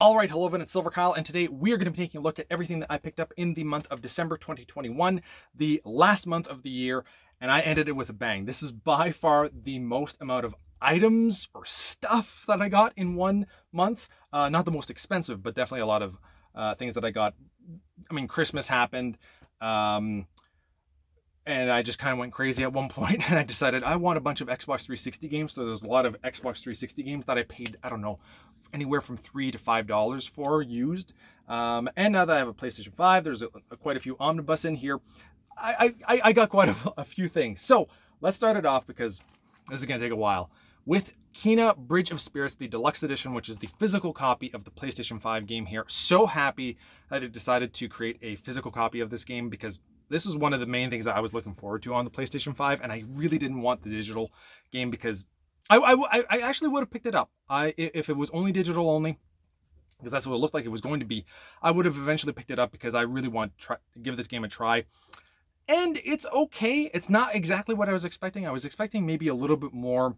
All right, hello everyone, it's silverkyle, and today we are going to be taking a look at everything that I picked up in the month of December 2021, the last month of the year, and I ended it with a bang. This is by far the most amount of items or stuff that I got in one month. Not the most expensive, but definitely a lot of things that I got. I mean, Christmas happened. And I just kind of went crazy at one point, and I decided I want a bunch of Xbox 360 games. So there's a lot of Xbox 360 games that I paid, I don't know, anywhere from $3 to $5 for used. And now that I have a PlayStation 5, there's quite a few omnibus in here. I got quite a few things. So let's start it off because this is going to take a while. With Kina Bridge of Spirits, the deluxe edition, which is the physical copy of the PlayStation 5 game here. So happy that I decided to create a physical copy of this game because this is one of the main things that I was looking forward to on the PlayStation 5, and I really didn't want the digital game because I actually would have picked it up. If it was only digital only, because that's what it looked like it was going to be, I would have eventually picked it up because I really want to give this game a try. And it's okay. It's not exactly what I was expecting. I was expecting maybe a little bit more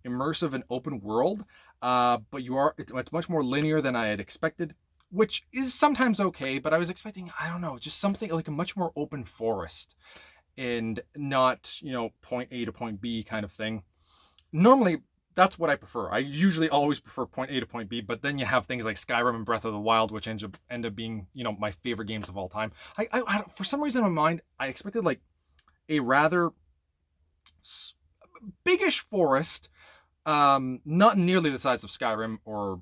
immersive and open world, but it's much more linear than I had expected, which is sometimes okay, but I was expecting, I don't know, just something like a much more open forest and not, point A to point B kind of thing. Normally, that's what I prefer. I usually always prefer point A to point B, but then you have things like Skyrim and Breath of the Wild, which end up being, my favorite games of all time. For some reason in my mind, I expected like a rather biggish forest, not nearly the size of Skyrim or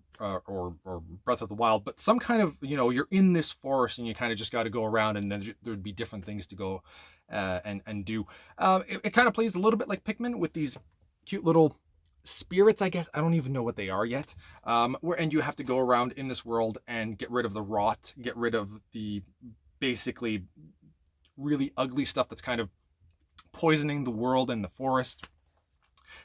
Breath of the Wild, but some kind of, you're in this forest and you kind of just got to go around, and then there'd be different things to go and do. It kind of plays a little bit like Pikmin with these cute little spirits, I guess. I don't even know what they are yet. And you have to go around in this world and get rid of the rot, get rid of the basically really ugly stuff that's kind of poisoning the world and the forest.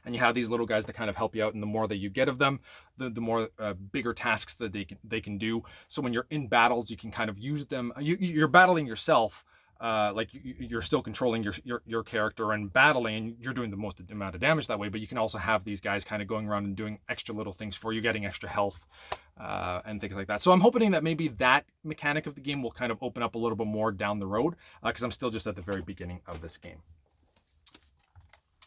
And you have these little guys that kind of help you out, and the more that you get of them, the more bigger tasks that they can do. So when you're in battles, you can kind of use them. You're battling yourself, like you're still controlling your character and battling, and you're doing the most amount of damage that way. But you can also have these guys kind of going around and doing extra little things for you, getting extra health and things like that. So I'm hoping that maybe that mechanic of the game will kind of open up a little bit more down the road, because I'm still just at the very beginning of this game.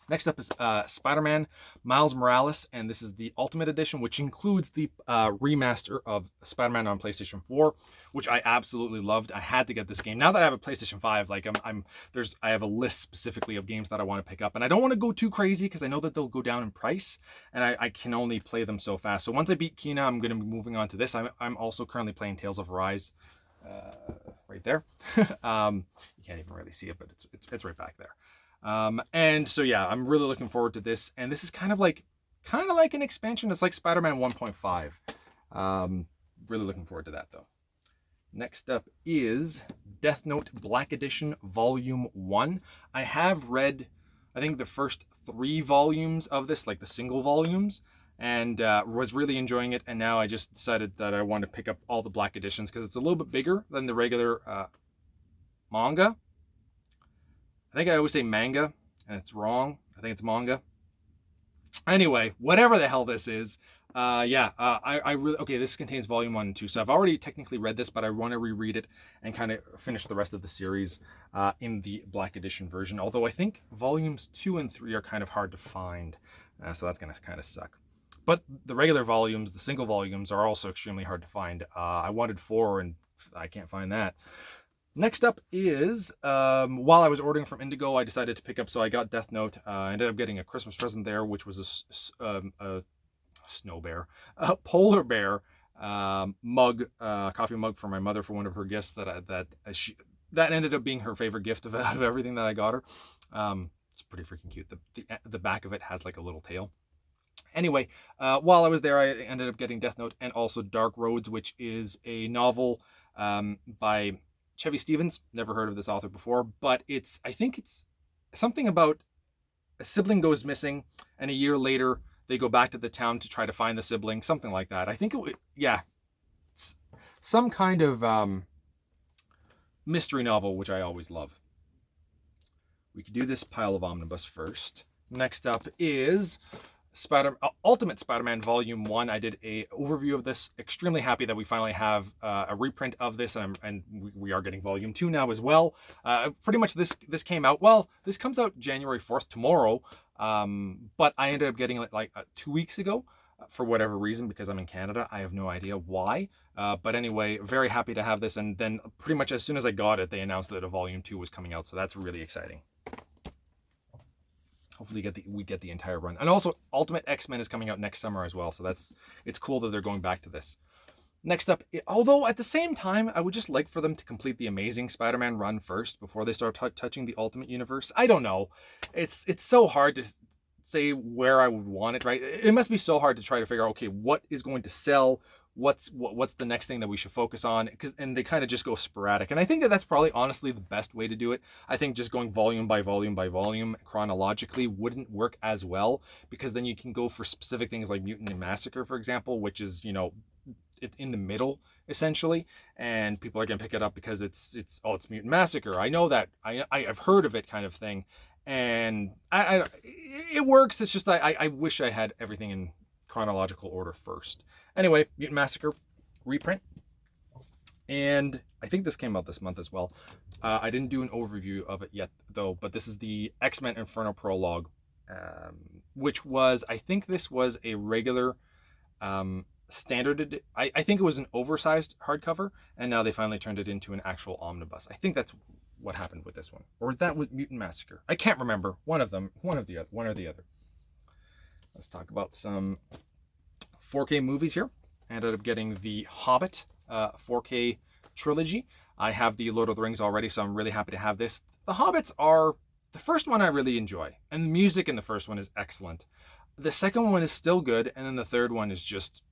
Next up is Spider-Man Miles Morales, and this is the Ultimate Edition, which includes the remaster of Spider-Man on PlayStation 4, which I absolutely loved. I had to get this game. Now that I have a PlayStation 5, like I have a list specifically of games that I want to pick up, and I don't want to go too crazy because I know that they'll go down in price, and I can only play them so fast. So once I beat Kina, I'm going to be moving on to this. I'm also currently playing Tales of Arise, right there. You can't even really see it, but it's right back there. And so yeah, I'm really looking forward to this, and this is kind of like an expansion. It's like Spider-Man 1.5. Really looking forward to that though. Next up is Death Note Black Edition Volume 1. I have read, I think, the first 3 volumes of this, like the single volumes, and was really enjoying it. And now I just decided that I want to pick up all the Black Editions because it's a little bit bigger than the regular manga. I think I always say manga, and it's wrong. I think it's manga. Anyway, whatever the hell this is, I really, okay, this contains volume 1 and 2, so I've already technically read this, but I want to reread it and kind of finish the rest of the series in the Black Edition version, although I think volumes 2 and 3 are kind of hard to find, so that's going to kind of suck. But the regular volumes, the single volumes, are also extremely hard to find. I wanted 4, and I can't find that. Next up is, while I was ordering from Indigo, I decided to pick up, so I got Death Note. I ended up getting a Christmas present there, which was a snow bear, a polar bear mug, coffee mug for my mother for one of her gifts that ended up being her favorite gift of everything that I got her. It's pretty freaking cute. The back of it has like a little tail. Anyway, while I was there, I ended up getting Death Note and also Dark Roads, which is a novel by Chevy Stevens. Never heard of this author before, but I think it's something about a sibling goes missing, and a year later they go back to the town to try to find the sibling, something like that. I think it's some kind of mystery novel, which I always love. We could do this pile of omnibus first. Next up is Ultimate Spider-Man Volume 1. I did a overview of this. Extremely happy that we finally have a reprint of this, and we are getting Volume 2 now as well. Pretty much this came out, well, this comes out January 4th, tomorrow, but I ended up getting it like 2 weeks ago for whatever reason, because I'm in Canada. I have no idea why. But anyway, very happy to have this, and then pretty much as soon as I got it, they announced that a Volume 2 was coming out, so that's really exciting. Hopefully we get the entire run. And also, Ultimate X-Men is coming out next summer as well, so it's cool that they're going back to this. Next up, although at the same time, I would just like for them to complete the Amazing Spider-Man run first before they start touching the Ultimate Universe. I don't know. It's so hard to say where I would want it, right? It must be so hard to try to figure out, okay, what is going to sell? What's the next thing that we should focus on? And they kind of just go sporadic. And I think that's probably honestly the best way to do it. I think just going volume by volume by volume chronologically wouldn't work as well, because then you can go for specific things like Mutant Massacre, for example, which is, you know, in the middle essentially, and people are gonna pick it up because it's Mutant Massacre. I know that, I've heard of it, kind of thing, and it works. It's just I wish I had everything in chronological order first. Anyway, Mutant Massacre reprint, and I think this came out this month as well. I didn't do an overview of it yet though, but this is the XMen Inferno Prologue, which was, I think this was a regular standard. I think it was an oversized hardcover, and now they finally turned it into an actual omnibus. I think that's what happened with this one, or was that with Mutant Massacre? I can't remember. One or the other. Let's talk about some 4K movies here. I ended up getting the Hobbit 4K trilogy. I have the Lord of the Rings already, so I'm really happy to have this. The Hobbits are, the first one I really enjoy, and the music in the first one is excellent. The second one is still good, and then the third one is just,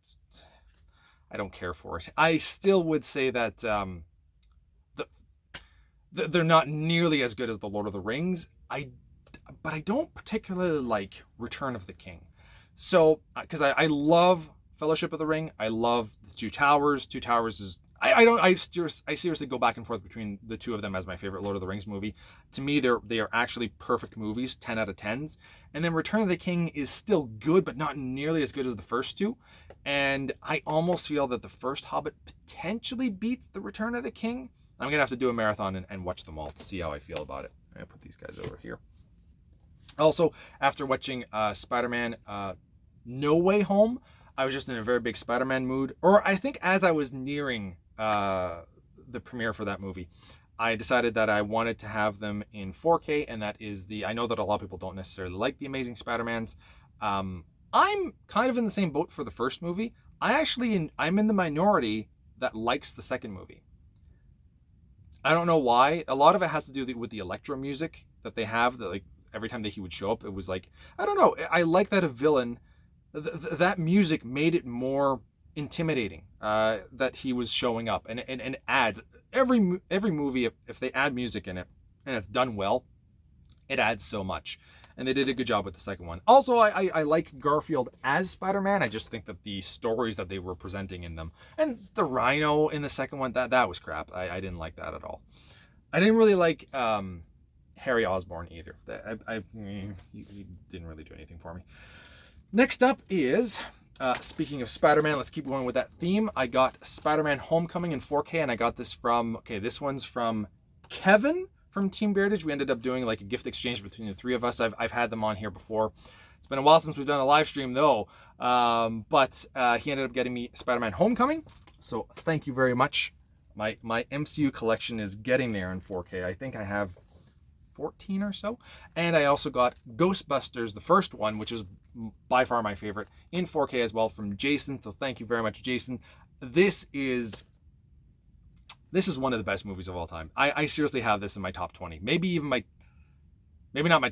I don't care for it. I still would say that they're not nearly as good as the Lord of the Rings. But I don't particularly like Return of the King. So, because I love Fellowship of the Ring, I love the Two Towers. Two Towers is, I seriously go back and forth between the two of them as my favorite Lord of the Rings movie. To me, they are actually perfect movies, 10 out of 10s. And then Return of the King is still good, but not nearly as good as the first two. And I almost feel that the first Hobbit potentially beats the Return of the King. I'm gonna have to do a marathon and watch them all to see how I feel about it. I'm gonna put these guys over here. Also, after watching Spider-Man No Way Home, I was just in a very big Spider-Man mood. Or I think as I was nearing the premiere for that movie, I decided that I wanted to have them in 4K, and that is I know that a lot of people don't necessarily like the Amazing Spider-Mans. I'm kind of in the same boat for the first movie. I'm in the minority that likes the second movie. I don't know why. A lot of it has to do with the electro music that they have, that like every time that he would show up, it was like, I don't know. I like that a villain, that music made it more intimidating, that he was showing up, and adds every movie, if they add music in it and it's done well, it adds so much. And they did a good job with the second one. Also, I like Garfield as Spider-Man. I just think that the stories that they were presenting in them, and the Rhino in the second one, that was crap. I didn't like that at all. I didn't really like Harry Osborn either. He didn't really do anything for me. Next up is, speaking of Spider-Man, let's keep going with that theme. I got SpiderMan Homecoming in 4K, and I got this from, this one's from Kevin from Team Beardage. We ended up doing like a gift exchange between the three of us. I've had them on here before. It's been a while since we've done a live stream though, but he ended up getting me SpiderMan Homecoming, so thank you very much. My MCU collection is getting there in 4K. I think I have 14 or so, and I also got Ghostbusters, the first one, which is by far my favorite, in 4K as well, from Jason, so thank you very much, Jason. This is one of the best movies of all time. I seriously have this in my top 20. Maybe not my,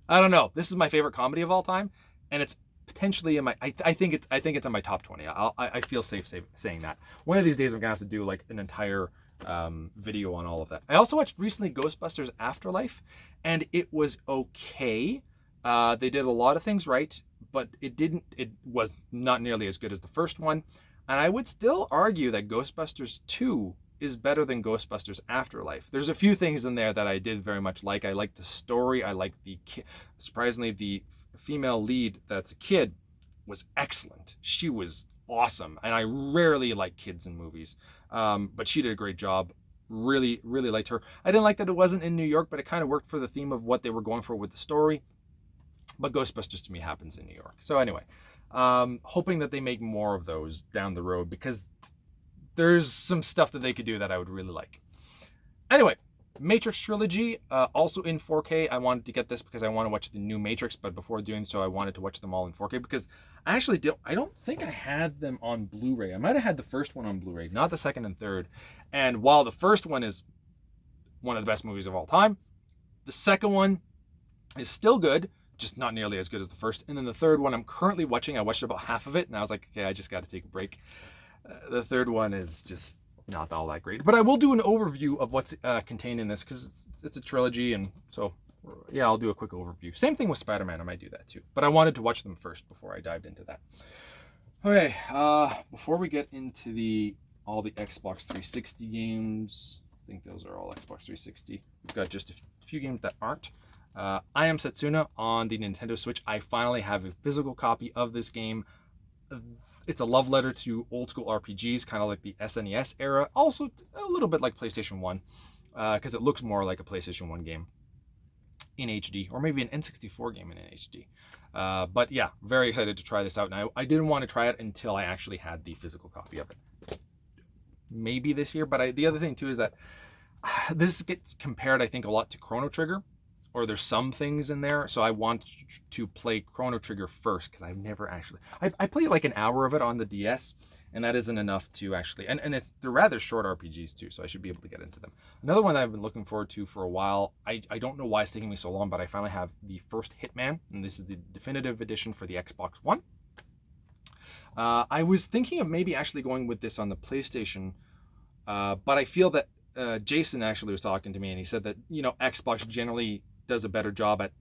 I don't know. This is my favorite comedy of all time, and it's potentially in my, I think it's in my top 20. I feel safe saying that. One of these days I'm gonna have to do like an entire video on all of that. I also watched recently Ghostbusters Afterlife, and it was okay. They did a lot of things right, but it was not nearly as good as the first one. And I would still argue that Ghostbusters 2 is better than Ghostbusters Afterlife. There's a few things in there that I did very much like. I like the story. I like surprisingly, the female lead that's a kid was excellent. She was awesome, and I rarely like kids in movies, but she did a great job. Really, really liked her. I didn't like that it wasn't in New York, but it kind of worked for the theme of what they were going for with the story. But Ghostbusters to me happens in New York. So anyway, hoping that they make more of those down the road, because there's some stuff that they could do that I would really like. Anyway, Matrix Trilogy, also in 4K. I wanted to get this because I want to watch the new Matrix, but before doing so, I wanted to watch them all in 4K because I actually I don't think I had them on Blu-ray. I might have had the first one on Blu-ray, not the second and third. And while the first one is one of the best movies of all time, the second one is still good, just not nearly as good as the first. And then the third one I'm currently watching, I watched about half of it, and I was like, okay, I just got to take a break. The third one is just not all that great, but I will do an overview of what's contained in this because it's a trilogy, and so yeah, I'll do a quick overview. Same thing with Spider-Man, I might do that too, but I wanted to watch them first before I dived into that. Okay, before we get into all the Xbox 360 games, I think those are all Xbox 360. We've got just a few games that aren't. I Am Setsuna on the Nintendo Switch. I finally have a physical copy of this game. It's a love letter to old school RPGs, kind of like the SNES era. Also a little bit like PlayStation 1, because it looks more like a PlayStation 1 game in HD, or maybe an N64 game in HD. But yeah, very excited to try this out. And I didn't want to try it until I actually had the physical copy of it. Maybe this year, but the other thing too is that this gets compared, I think, a lot to Chrono Trigger, or there's some things in there. So I want to play Chrono Trigger first because I've never actually, I played like an hour of it on the DS, and that isn't enough to actually, and they're rather short RPGs too, so I should be able to get into them. Another one that I've been looking forward to for a while, I don't know why it's taking me so long, but I finally have the first Hitman, and this is the definitive edition for the Xbox One. I was thinking of maybe actually going with this on the PlayStation, but I feel that Jason actually was talking to me, and he said that, you know, Xbox generally does a better job at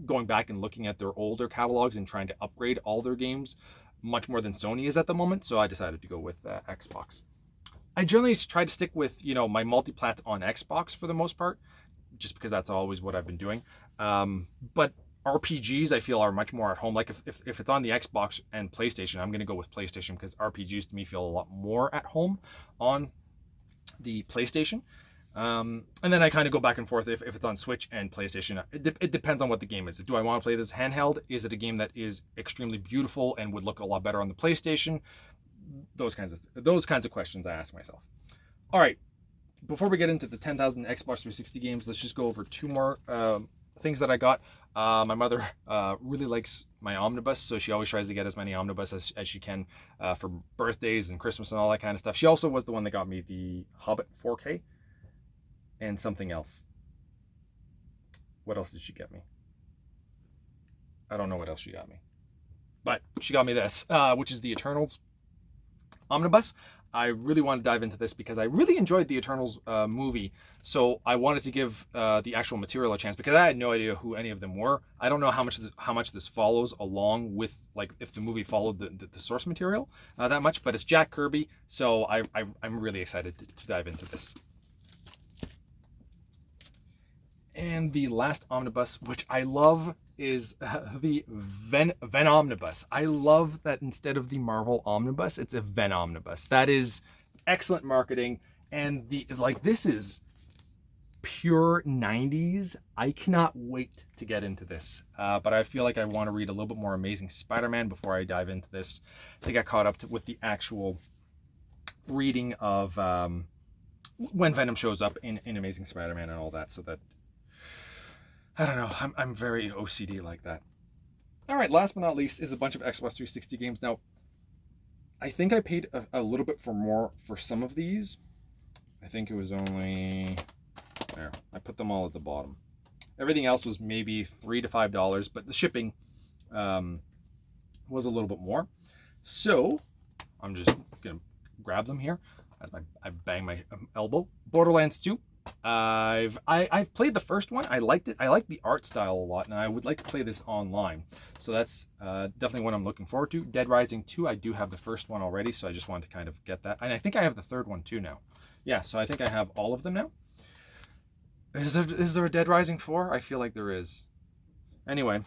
going back and looking at their older catalogs and trying to upgrade all their games much more than Sony is at the moment. So I decided to go with Xbox. I generally try to stick with, you know, my multiplats on Xbox for the most part, just because that's always what I've been doing. But RPGs I feel are much more at home. Like if it's on the Xbox and PlayStation, I'm going to go with PlayStation because RPGs to me feel a lot more at home on the PlayStation. And then I kind of go back and forth if it's on Switch and PlayStation. It depends on what the game is. Do I want to play this handheld? Is it a game that is extremely beautiful and would look a lot better on the PlayStation? Those kinds of questions I ask myself. All right, before we get into the 10,000 Xbox 360 games, let's just go over two more things that I got. My mother really likes my omnibus, so she always tries to get as many omnibus as she can for birthdays and Christmas and all that kind of stuff. She also was the one that got me the Hobbit 4K. And something else. What else did she get me? I don't know what else she got me. But she got me this, which is the Eternals Omnibus. I really want to dive into this because I really enjoyed the Eternals movie. So I wanted to give the actual material a chance because I had no idea who any of them were. I don't know how much this follows along with, like, if the movie followed the source material that much. But it's Jack Kirby, so I'm really excited to dive into this. And the last omnibus, which I love, is the Venomnibus. I love that instead of the Marvel omnibus, it's a Venomnibus. That is excellent marketing, and this is pure 90s. I cannot wait to get into this, but I feel like I want to read a little bit more Amazing Spider-Man before I dive into this. I got caught up with the actual reading of when Venom shows up in Amazing Spider-Man and all that, so that I don't know. I'm very OCD like that. All right, last but not least is a bunch of Xbox 360 games. Now, I think I paid a little bit more for some of these. I think it was only there. I put them all at the bottom. Everything else was maybe $3 to $5, but the shipping was a little bit more. So I'm just gonna grab them here as I bang my elbow. Borderlands 2. I've played the first one. I liked it. I like the art style a lot, and I would like to play this online. So that's definitely what I'm looking forward to. Dead Rising 2, I do have the first one already, so I just wanted to kind of get that. And I think I have the third one too now. Yeah, so I think I have all of them now. Is there a Dead Rising 4? I feel like there is. Anyway,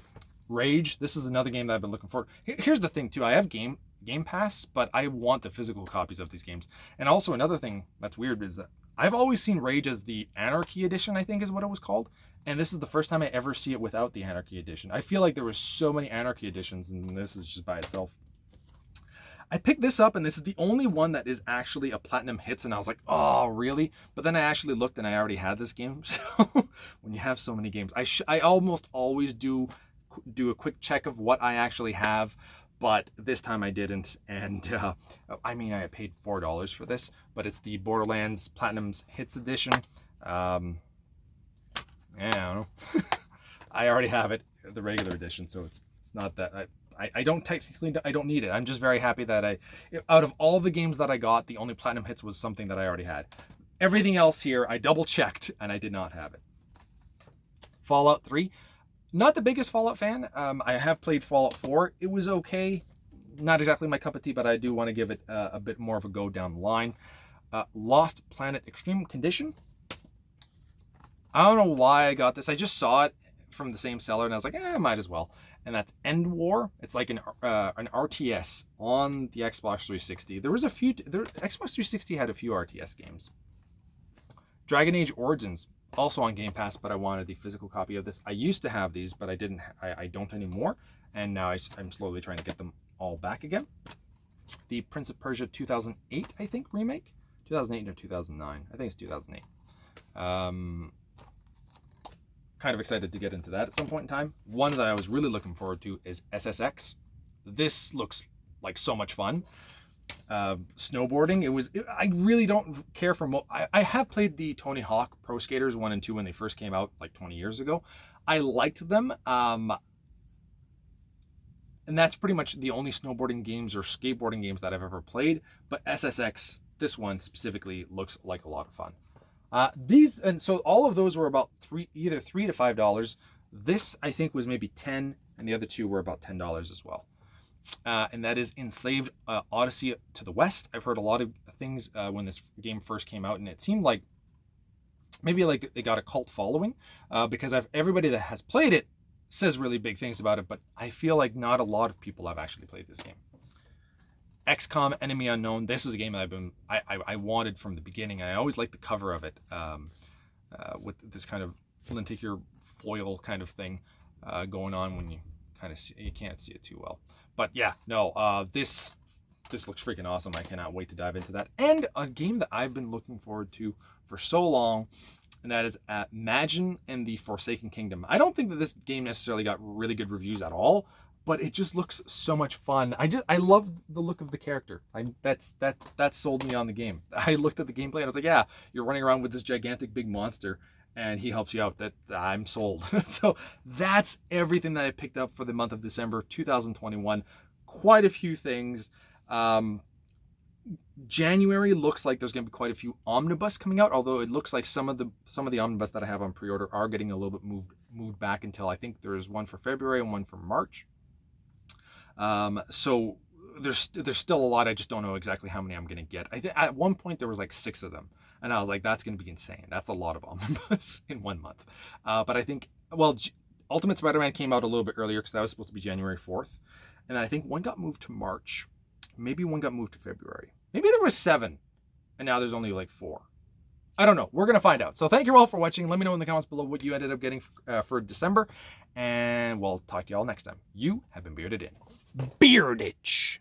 Rage, this is another game that I've been looking for. Here's the thing too, I have Game Pass, but I want the physical copies of these games. And also another thing that's weird is that I've always seen Rage as the Anarchy Edition, I think is what it was called. And this is the first time I ever see it without the Anarchy Edition. I feel like there was so many Anarchy Editions, and this is just by itself. I picked this up, and this is the only one that is actually a platinum hits, and I was like, oh, really? But then I actually looked, and I already had this game. So when you have so many games, I almost always do a quick check of what I actually have, but this time I didn't. And I mean, I paid $4 for this, but it's the Borderlands Platinum's Hits Edition. Yeah, I don't know. I already have it, the regular edition, so it's not that I don't technically, I don't need it. I'm just very happy that out of all the games that I got, the only platinum hits was something that I already had. Everything else here, I double checked and I did not have it. Fallout 3, not the biggest Fallout fan. I have played Fallout 4. It was okay. Not exactly my cup of tea, but I do want to give it a bit more of a go down the line. Lost Planet Extreme Condition. I don't know why I got this. I just saw it from the same seller and I was like, might as well. And that's End War. It's like an RTS on the Xbox 360. There was Xbox 360 had a few RTS games. Dragon Age Origins, also on Game Pass, but I wanted the physical copy of this. I used to have these, but I don't anymore. And now I'm slowly trying to get them all back again. The Prince of Persia 2008, I think, remake. 2008 or 2009. I think it's 2008. Kind of excited to get into that at some point in time. One that I was really looking forward to is SSX. This looks like so much fun. Snowboarding. I really don't care for. I have played the Tony Hawk Pro Skaters 1 and 2 when they first came out like 20 years ago. I liked them. And that's pretty much the only snowboarding games or skateboarding games that I've ever played. But SSX, this one specifically, looks like a lot of fun. And so all of those were about either $3 to $5. This I think was maybe 10, and the other two were about $10 as well. And that is Enslaved Odyssey to the West. I've heard a lot of things when this game first came out, and it seemed like maybe like they got a cult following because everybody that has played it says really big things about it, but I feel like not a lot of people have actually played this game. XCOM Enemy Unknown. This is a game that I wanted from the beginning, and I always liked the cover of it with this kind of lenticular foil kind of thing going on when you kind of you can't see it too well. But yeah, no, this looks freaking awesome. I cannot wait to dive into that. And a game that I've been looking forward to for so long, and that is Imagine and the Forsaken Kingdom. I don't think that this game necessarily got really good reviews at all, but it just looks so much fun. I love the look of the character. That sold me on the game. I looked at the gameplay and I was like, yeah, you're running around with this gigantic big monster and he helps you out. That I'm sold. So that's everything that I picked up for the month of December 2021. Quite a few things. January looks like there's going to be quite a few omnibus coming out, although it looks like some of the omnibus that I have on pre-order are getting a little bit moved back until I think there's one for February and one for March. So there's still a lot. I just don't know exactly how many I'm going to get. I think at one point there was like 6 of them, and I was like, that's going to be insane. That's a lot of omnibus in 1 month. But I think, well, Ultimate Spider-Man came out a little bit earlier because that was supposed to be January 4th. And I think one got moved to March. Maybe one got moved to February. Maybe there was 7 and now there's only like 4. I don't know. We're going to find out. So thank you all for watching. Let me know in the comments below what you ended up getting for December. And we'll talk to you all next time. You have been bearded in. Beardage.